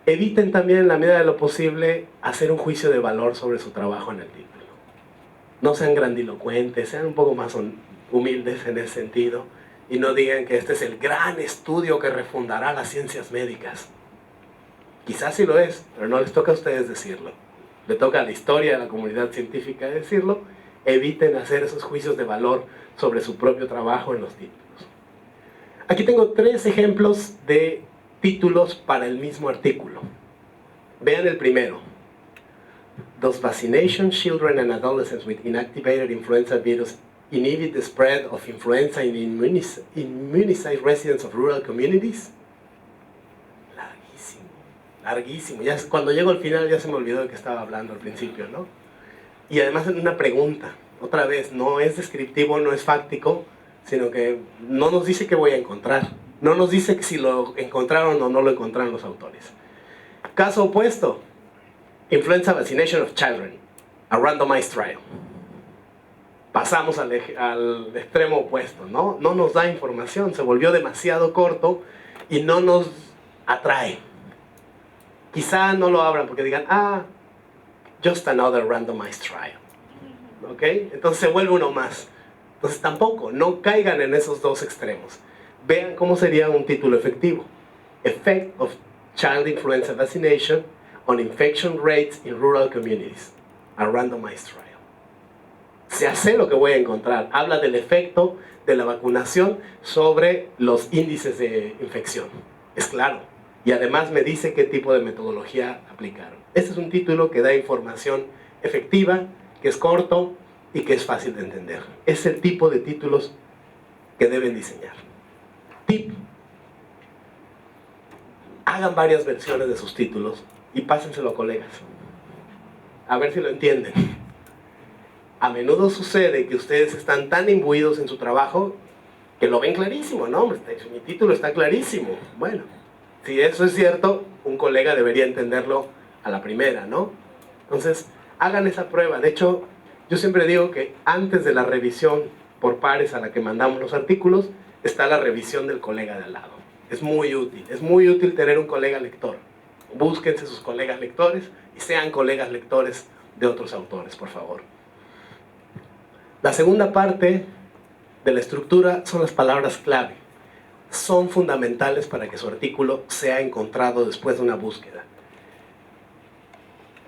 Eviten también en la medida de lo posible hacer un juicio de valor sobre su trabajo en el título. No sean grandilocuentes, sean un poco más humildes en ese sentido y no digan que este es el gran estudio que refundará las ciencias médicas. Quizás sí lo es, pero no les toca a ustedes decirlo. Le toca a la historia de la comunidad científica decirlo. Eviten hacer esos juicios de valor sobre su propio trabajo en los títulos. Aquí tengo 3 ejemplos de títulos para el mismo artículo. Vean el primero. Does vaccination children and adolescents with inactivated influenza virus inhibit the spread of influenza in immunized residents of rural communities? Larguísimo, larguísimo. Ya, cuando llego al final ya se me olvidó de que estaba hablando al principio, ¿no? Y además en una pregunta, otra vez, no es descriptivo, no es fáctico, sino que no nos dice qué voy a encontrar. No nos dice que si lo encontraron o no lo encontraron los autores. Caso opuesto, Influenza Vaccination of Children, a randomized trial. Pasamos al extremo opuesto, ¿no? No nos da información, se volvió demasiado corto y no nos atrae. Quizá no lo abran porque digan, just another randomized trial. ¿Ok? Entonces se vuelve uno más. Entonces tampoco, no caigan en esos dos extremos. Vean cómo sería un título efectivo. Effect of Child Influenza Vaccination on Infection Rates in Rural Communities. A randomized trial. Se sé lo que voy a encontrar. Habla del efecto de la vacunación sobre los índices de infección. Es claro. Y además me dice qué tipo de metodología aplicaron. Este es un título que da información efectiva, que es corto y que es fácil de entender. Es el tipo de títulos que deben diseñar. Tip. Hagan varias versiones de sus títulos y pásenselo a colegas. A ver si lo entienden. A menudo sucede que ustedes están tan imbuidos en su trabajo que lo ven clarísimo, ¿no? Mi título está clarísimo. Bueno, si eso es cierto, un colega debería entenderlo a la primera, ¿no? Entonces, hagan esa prueba. De hecho, yo siempre digo que antes de la revisión por pares a la que mandamos los artículos, está la revisión del colega de al lado. Es muy útil tener un colega lector. Búsquense sus colegas lectores y sean colegas lectores de otros autores, por favor. La segunda parte de la estructura son las palabras clave. Son fundamentales para que su artículo sea encontrado después de una búsqueda.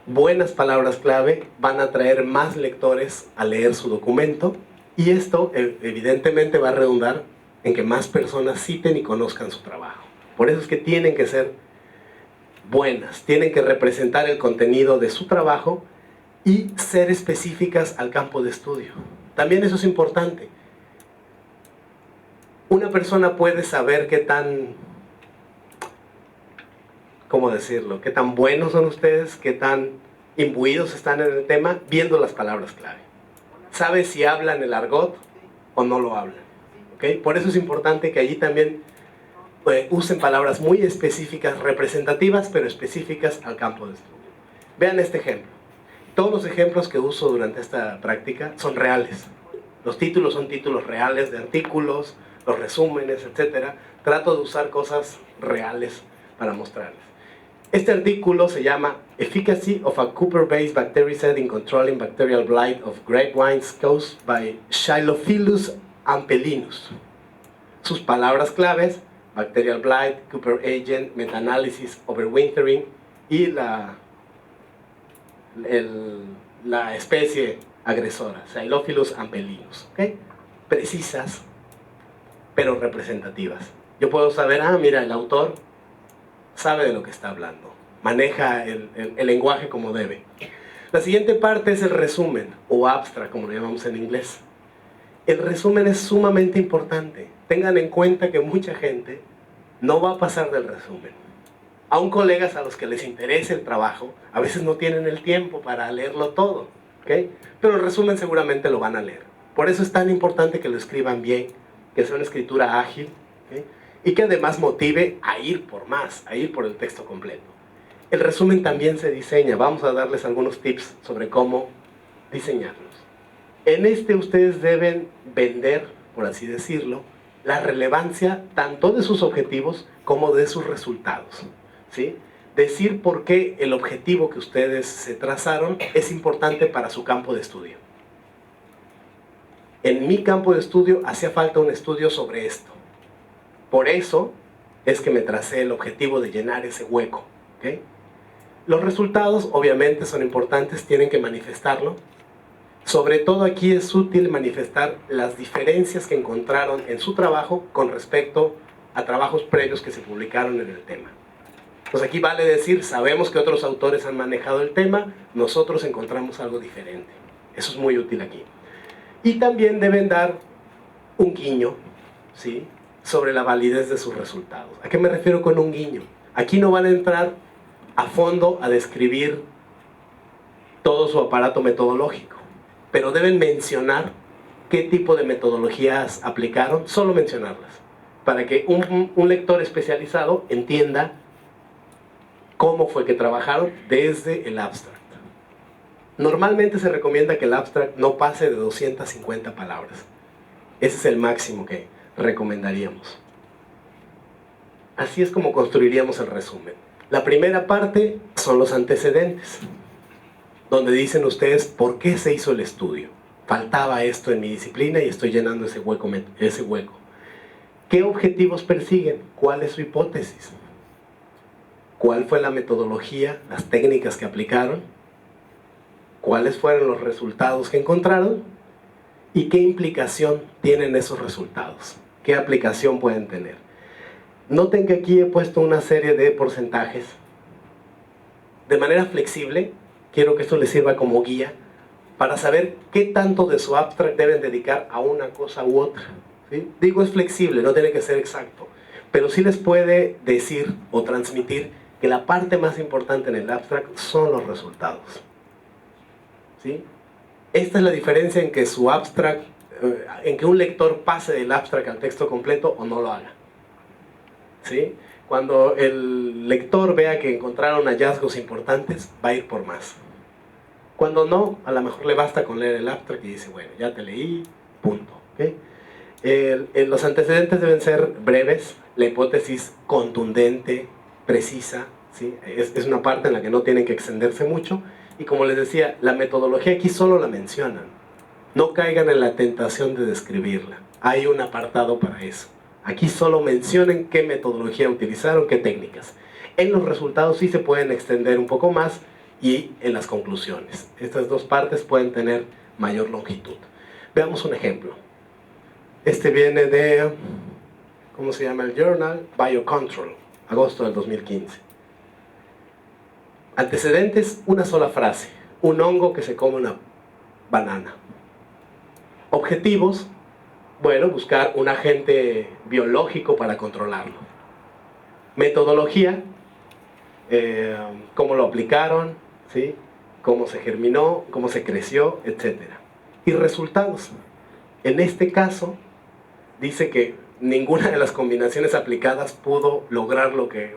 buenas palabras clave van a atraer más lectores a leer su documento, y esto evidentemente va a redundar en que más personas citen y conozcan su trabajo. Por eso es que tienen que ser buenas, tienen que representar el contenido de su trabajo y ser específicas al campo de estudio. También eso es importante. Una persona puede saber qué tan, ¿cómo decirlo?, qué tan buenos son ustedes, qué tan imbuidos están en el tema, viendo las palabras clave. Sabe si hablan el argot o no lo hablan. ¿Okay? Por eso es importante que allí también usen palabras muy específicas, representativas, pero específicas al campo de estudio. Vean este ejemplo. Todos los ejemplos que uso durante esta práctica son reales. Los títulos son títulos reales de artículos, los resúmenes, etc. Trato de usar cosas reales para mostrarles. Este artículo se llama Efficacy of a Cooper-based bactericide in Controlling Bacterial Blight of Grapevines Caused by Xylophilus ampelinus. Sus palabras claves: Bacterial Blight, Cooper Agent, Meta-Analysis, Overwintering y la especie agresora, Xylophilus ampelinus. ¿Okay? Precisas, pero representativas. Yo puedo saber, mira, el autor sabe de lo que está hablando, maneja el lenguaje como debe. La siguiente parte es el resumen, o abstract, como lo llamamos en inglés. El resumen es sumamente importante. Tengan en cuenta que mucha gente no va a pasar del resumen. Aún colegas a los que les interesa el trabajo, a veces no tienen el tiempo para leerlo todo, ¿okay? Pero el resumen seguramente lo van a leer. Por eso es tan importante que lo escriban bien, que sea una escritura ágil, ¿okay? Y que además motive a ir por más, a ir por el texto completo. El resumen también se diseña. Vamos a darles algunos tips sobre cómo diseñarlos. En este ustedes deben vender, por así decirlo, la relevancia tanto de sus objetivos como de sus resultados, ¿sí? Decir por qué el objetivo que ustedes se trazaron es importante para su campo de estudio. En mi campo de estudio hacía falta un estudio sobre esto. Por eso es que me tracé el objetivo de llenar ese hueco, ¿okay? Los resultados obviamente son importantes, tienen que manifestarlo. Sobre todo aquí es útil manifestar las diferencias que encontraron en su trabajo con respecto a trabajos previos que se publicaron en el tema. Pues aquí vale decir, sabemos que otros autores han manejado el tema, nosotros encontramos algo diferente. Eso es muy útil aquí. Y también deben dar un guiño, ¿sí?, sobre la validez de sus resultados. ¿A qué me refiero con un guiño? Aquí no van a entrar a fondo a describir todo su aparato metodológico, pero deben mencionar qué tipo de metodologías aplicaron, solo mencionarlas, para que un lector especializado entienda cómo fue que trabajaron desde el abstract. Normalmente se recomienda que el abstract no pase de 250 palabras. Ese es el máximo que recomendaríamos. Así es como construiríamos el resumen. La primera parte son los antecedentes, donde dicen ustedes por qué se hizo el estudio. Faltaba esto en mi disciplina y estoy llenando ese hueco. ¿Qué objetivos persiguen? ¿Cuál es su hipótesis? ¿Cuál fue la metodología, las técnicas que aplicaron? ¿Cuáles fueron los resultados que encontraron? ¿Y qué implicación tienen esos resultados? ¿Qué aplicación pueden tener? Noten que aquí he puesto una serie de porcentajes. De manera flexible, quiero que esto les sirva como guía para saber qué tanto de su abstract deben dedicar a una cosa u otra, ¿sí? Digo, es flexible, no tiene que ser exacto, pero sí les puede decir o transmitir que la parte más importante en el abstract son los resultados, ¿sí? Esta es la diferencia en que su abstract, en que un lector pase del abstract al texto completo o no lo haga, ¿sí? Cuando el lector vea que encontraron hallazgos importantes, va a ir por más. Cuando no, a lo mejor le basta con leer el abstract y dice, bueno, ya te leí, punto, ¿okay? Los antecedentes deben ser breves, la hipótesis contundente, precisa, ¿sí? Es una parte en la que no tienen que extenderse mucho. Y como les decía, la metodología aquí solo la mencionan. No caigan en la tentación de describirla. Hay un apartado para eso. Aquí solo mencionen qué metodología utilizaron, qué técnicas. En los resultados sí se pueden extender un poco más y en las conclusiones. Estas dos partes pueden tener mayor longitud. Veamos un ejemplo. Este viene de, ¿cómo se llama el journal? Biocontrol, agosto del 2015. Antecedentes, una sola frase. Un hongo que se come una banana. Objetivos, bueno, buscar un agente biológico para controlarlo. Metodología, cómo lo aplicaron, ¿sí? Cómo se germinó, cómo se creció, etc. Y resultados. En este caso, dice que ninguna de las combinaciones aplicadas pudo lograr lo que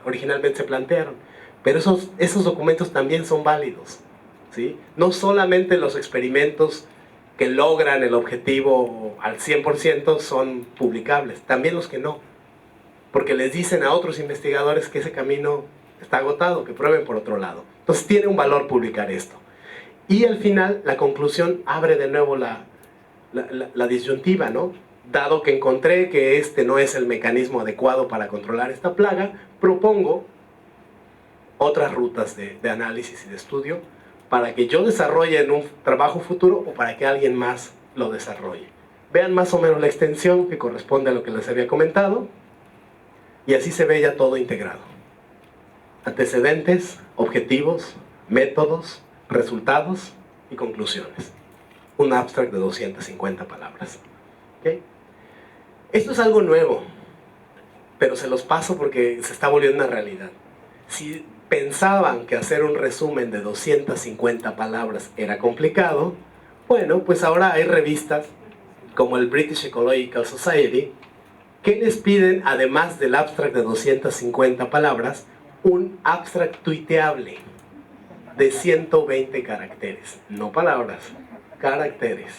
originalmente se plantearon. Pero esos documentos también son válidos, ¿sí? No solamente los experimentos que logran el objetivo al 100% son publicables, también los que no. Porque les dicen a otros investigadores que ese camino está agotado, que prueben por otro lado. Entonces tiene un valor publicar esto. Y al final, la conclusión abre de nuevo la disyuntiva, ¿no? Dado que encontré que este no es el mecanismo adecuado para controlar esta plaga, propongo otras rutas de análisis y de estudio para que yo desarrolle en un trabajo futuro o para que alguien más lo desarrolle. Vean más o menos la extensión que corresponde a lo que les había comentado y así se ve ya todo integrado. Antecedentes, objetivos, métodos, resultados y conclusiones. Un abstract de 250 palabras. ¿Okay? Esto es algo nuevo, pero se los paso porque se está volviendo una realidad. Si pensaban que hacer un resumen de 250 palabras era complicado, bueno, pues ahora hay revistas como el British Ecological Society que les piden, además del abstract de 250 palabras, un abstract tuiteable de 120 caracteres, no palabras, caracteres.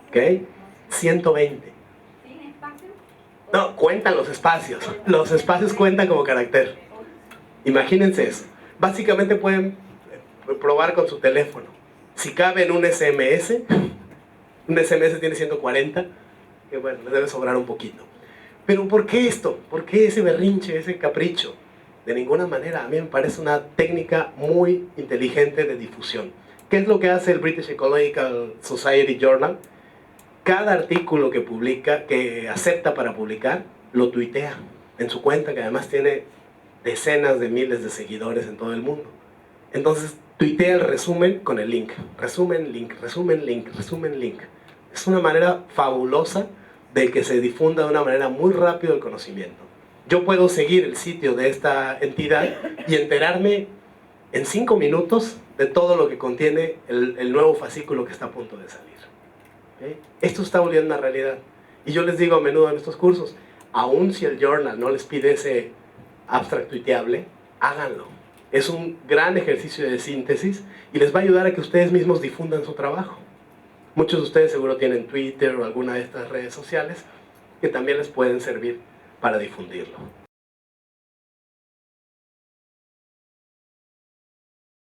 ¿Ok? 120. No, cuentan los espacios. Los espacios cuentan como carácter. Imagínense eso. Básicamente pueden probar con su teléfono. Si cabe en un SMS tiene 140, que bueno, les debe sobrar un poquito. Pero ¿por qué esto? ¿Por qué ese berrinche, ese capricho? De ninguna manera, a mí me parece una técnica muy inteligente de difusión. ¿Qué es lo que hace el British Ecological Society Journal? Cada artículo que publica, que acepta para publicar, lo tuitea en su cuenta, que además tiene decenas de miles de seguidores en todo el mundo. Entonces, tuitea el resumen con el link. Resumen, link, resumen, link, resumen, link. Es una manera fabulosa de que se difunda de una manera muy rápida el conocimiento. Yo puedo seguir el sitio de esta entidad y enterarme en 5 minutos de todo lo que contiene el nuevo fascículo que está a punto de salir. ¿Okay? Esto está volviendo una realidad. Y yo les digo a menudo en estos cursos, aun si el journal no les pide ese abstract tuiteable, háganlo. Es un gran ejercicio de síntesis y les va a ayudar a que ustedes mismos difundan su trabajo. Muchos de ustedes seguro tienen Twitter o alguna de estas redes sociales que también les pueden servir para difundirlo.